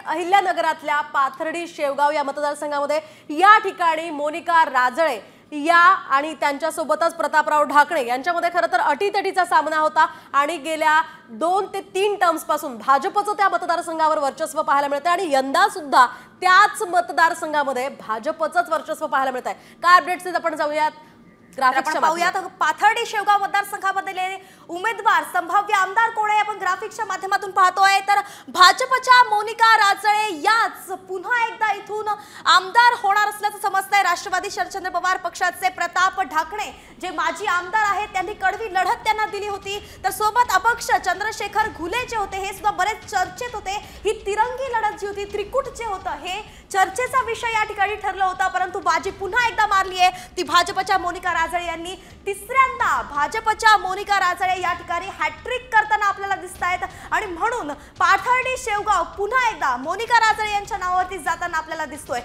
अहिल्यानगरातल्या पाथर्डी शेवगाव या मतदारसंघामध्ये या ठिकाणी मोनिका राजळे या आणि त्यांच्यासोबतच प्रतापराव ढाकणे यांच्यामध्ये खरं तर अटीतटीचा सामना होता आणि गेल्या 2 ते 3 टर्म्स पासून भाजपचं त्या मतदारसंघावर वर्चस्व पाहायला मिळते आणि यंदा सुद्धा त्याच मतदारसंघामध्ये भाजपचंच वर्चस्व पाहायला मिळत आहे। काय अपडेट्स आहेत आपण जाऊयात ग्राफिक्सच्या पाहूयात। पाथर्डी शेवगाव मतदारसंघामधले उमेदवार संभाव्य आमदार कोण आहे आपण ग्राफिक्सच्या माध्यमातून पाहतोय तर भाजपच्या मोनिका राजळे याच पुन्हा एकदा इथून आमदार होणार असल्याचं समजतंय। राष्ट्रवादी शरदचंद्र पवार पक्षाचे प्रताप ढाकणे जे माजी आमदार आहेत त्यांनी कडवी लढत त्यांना दिली होती तर सोबत अपक्ष चंद्रशेखर घुले जे होते हे सुद्धा बरेच चर्चेत होते। ही तिरंगी लढत जी होती त्रिकूट जे होतं हे चर्चेचा विषय या ठिकाणी ठरला होता परंतु बाजी पुन्हा एकदा मारली आहे ती भाजपच्या मोनिका राजळे यांनी। तिसऱ्यांदा भाजपच्या मोनिका राजळे या ठिकाणी हॅट्रिक करताना आपल्याला दिसतायत आणि म्हणून पाथर्डी शेवगाव पुन्हा एकदा मोनिका राजळे यांच्या नावावरती जाताना आपल्याला दिसतोय।